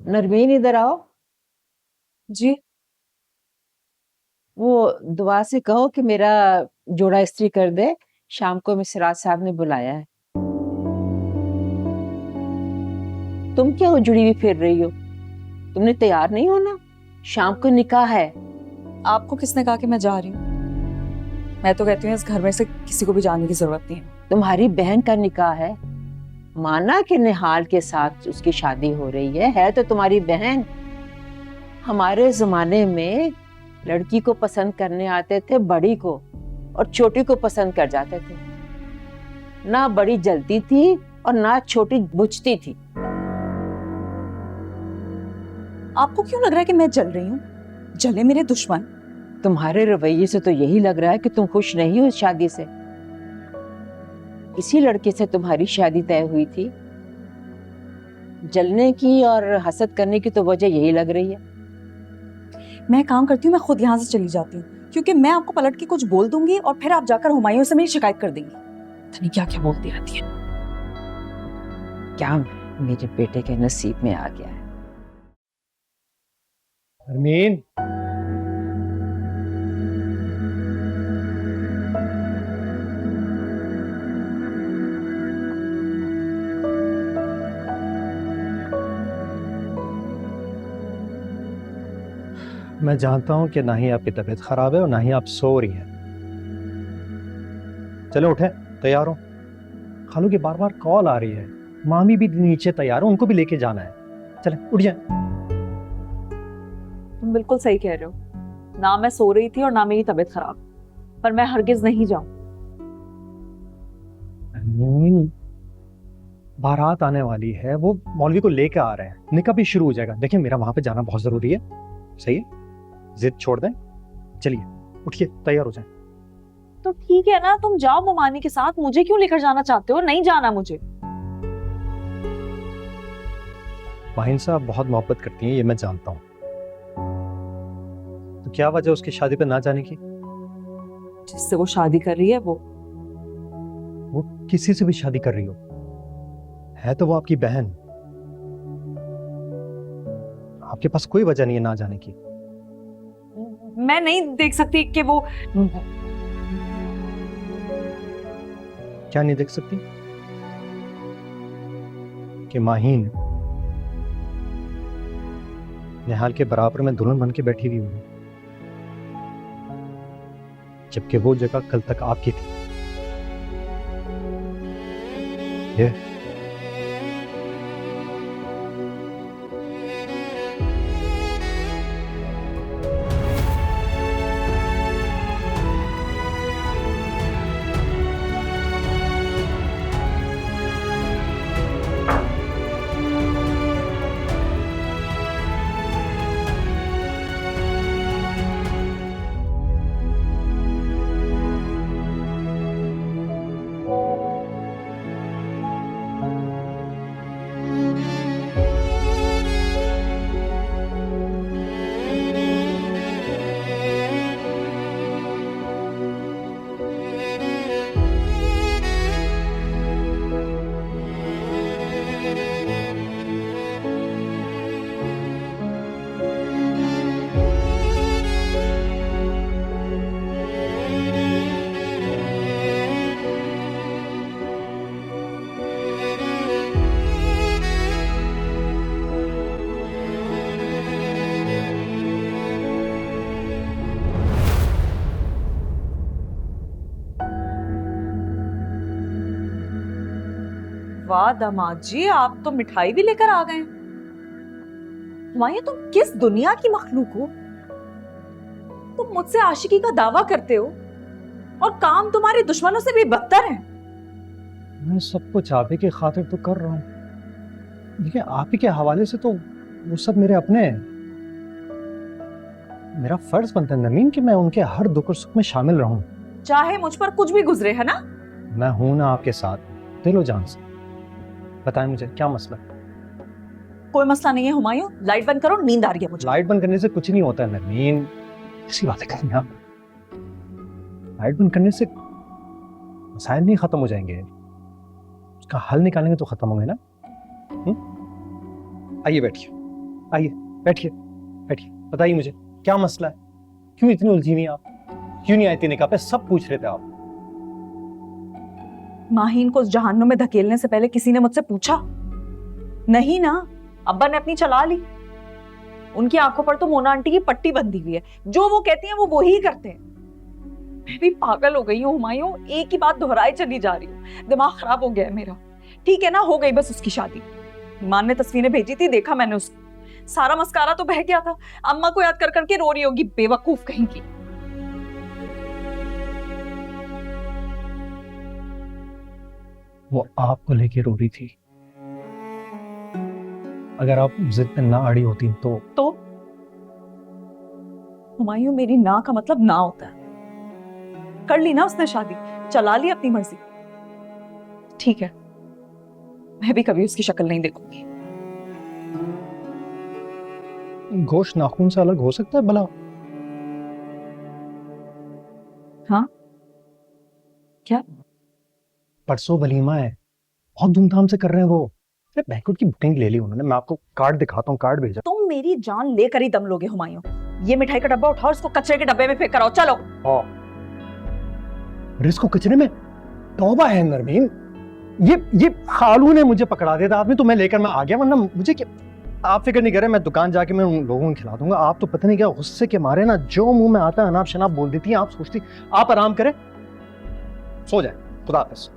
नरमीन इधर आओ। जी। वो दुआ से कहो कि मेरा जोड़ा इस्त्री कर दे, शाम को मिसराज साहब ने बुलाया है। तुम क्या उजड़ी हुई फिर रही हो? तुमने तैयार नहीं होना? शाम को निकाह है। आपको किसने कहा कि मैं जा रही हूँ? मैं तो कहती हूँ इस घर में से किसी को भी जाने की जरूरत नहीं है। तुम्हारी बहन का निकाह है। माना कि निहाल के साथ उसकी शादी हो रही है तो तुम्हारी बहन। हमारे जमाने में लड़की को पसंद करने आते थे बड़ी को, और छोटी को पसंद कर जाते थे। ना बड़ी जलती थी और ना छोटी बुझती थी। आपको क्यों लग रहा है कि मैं जल रही हूँ? जले मेरे दुश्मन। तुम्हारे रवैये से तो यही लग रहा है कि तुम खुश नहीं हो इस शादी से। इसी लड़के से तुम्हारी शादी तय हुई थी। जलने की और हसद करने की तो वजह यही लग रही है। मैं काम करती हूँ, मैं खुद यहाँ से चली जाती हूँ, क्योंकि मैं आपको पलट के कुछ बोल दूंगी और फिर आप जाकर हुमायूं से मेरी शिकायत कर देंगी। पता नहीं क्या क्या बोलती रहती है। क्या मेरे बेटे के नसीब में आ गया है। नरमीन, मैं जानता हूं कि ना ही आपकी तबीयत खराब है और ना ही आप सो रही हैं। चलो उठे, तैयार हो। खालू की बार बार कॉल आ रही है। मामी भी नीचे तैयार हो, उनको भी लेके जाना है। चले उठ जाए। तुम बिल्कुल सही कह रहे हो। ना मैं सो रही थी और ना मेरी तबीयत खराब, पर मैं हरगिज नहीं जाऊं। बारात आने वाली है, वो मौलवी को लेके आ रहे हैं, निकाह भी शुरू हो जाएगा। देखिए मेरा वहां पे जाना बहुत जरूरी है। सही है, जिद छोड़ दें। चलिए उठिए, तैयार हो जाए। तो ठीक है ना, तुम जाओ ममानी के साथ, मुझे क्यों लेकर जाना चाहते हो? नहीं जाना मुझे। माहिन साहब बहुत मोहब्बत करती हैं, ये मैं जानता हूँ। तो क्या वजह उसकी शादी पे ना जाने की? जिससे वो शादी कर रही है वो किसी से भी शादी कर रही हो, है तो वो आपकी बहन। आपके पास कोई वजह नहीं है ना जाने की। मैं नहीं देख सकती कि वो। क्या नहीं देख सकती? कि माहीन निहाल के बराबर में दुल्हन बन के बैठी हुई हुई, जबकि वो जगह कल तक आपकी थी। ये वाह दामाद जी, आप तो मिठाई भी लेकर आ गए। हुमायूं, तुम किस दुनिया की मखलूक हो? तुम मुझसे आशिकी का दावा करते हो और काम तुम्हारे दुश्मनों से भी बदतर है। मैं सब कुछ आप ही की खातिर तो कर रहा हूँ। देखिए आप ही के हवाले से तो वो सब मेरे अपने हैं। मेरा फर्ज बनता है नमीन कि मैं उनके हर दुख और सुख में शामिल रहूं। चाहे मुझ पर कुछ भी गुजरे, है ना? मैं हूं ना आपके साथ दिलो जान से। बताएं मुझे क्या मसला है? कोई मसला नहीं है हुमायूं, लाइट बंद करो, नींद आ रही है मुझे। लाइट बंद करने से कुछ नहीं होता है नमीन, ऐसी बातें कर रही हैं आप। लाइट बंद करने से मसाइल नहीं खत्म हो जाएंगे, उसका हल निकालेंगे तो खत्म होंगे ना। आइए बैठिए। आइए, बैठिए बैठिए, बताइए मुझे क्या मसला है, क्यों इतनी उलझी हुई हैं आप, क्यों नहीं आई थी निकाह पे, सब पूछ रहे थे आप। माहीन को उस जहन्नुम में धकेलने से पहले किसी ने मुझसे पूछा? नहीं ना, अब्बा ने अपनी चला ली। उनकी आंखों पर तो मोना आंटी की पट्टी बंधी हुई है, जो वो कहती हैं वो ही करते हैं। मैं भी पागल हो गई हूँ हुमायूं, एक ही बात दोहराई चली जा रही हूँ, दिमाग खराब हो गया है मेरा। ठीक है ना, हो गई बस उसकी शादी। ईमान ने तस्वीरें भेजी थी, देखा मैंने उसको, सारा मस्कारा तो बह गया था। अम्मा को याद कर करके रो रही होगी, बेवकूफ कहीं की। वो आपको लेके रो रही थी, अगर आप जिद पे ना अड़ी होती तो हुमायूं, मेरी ना का मतलब ना होता है। कर ली ना उसने शादी, चला ली अपनी मर्जी। ठीक है, मैं भी कभी उसकी शक्ल नहीं देखूंगी। गोश्त नाखून से अलग हो सकता है भला? हाँ, क्या? परसों वलीमा है, बहुत धूमधाम से कर रहे हैं वो। अरे बैंकुट की बुकिंग ले ली उन्होंने, मैं आपको कार्ड दिखाता हूँ, कार्ड भेजा। तुम मेरी जान लेकर ही दम लोगे हुमायूं। ये मिठाई का डब्बा उठाओ, उसको कचरे के डब्बे में फेंक कर आओ, चलो। रिस्क को कचरे में? तौबा है नरमीन, ये खालू ने मुझे पकड़ा दिया था आपने, तो मैं लेकर मैं आ गया, वरना मुझे क्या। आप फिक्र नहीं करें, मैं दुकान जाके मैं उन लोगों को खिला दूंगा। आप तो पता नहीं क्या गुस्से के मारे ना जो मुंह में आता है अनाप शनाप बोल देती हैं। आप सोचती, आप आराम करें, सो जाए, खुदा हाफिज़।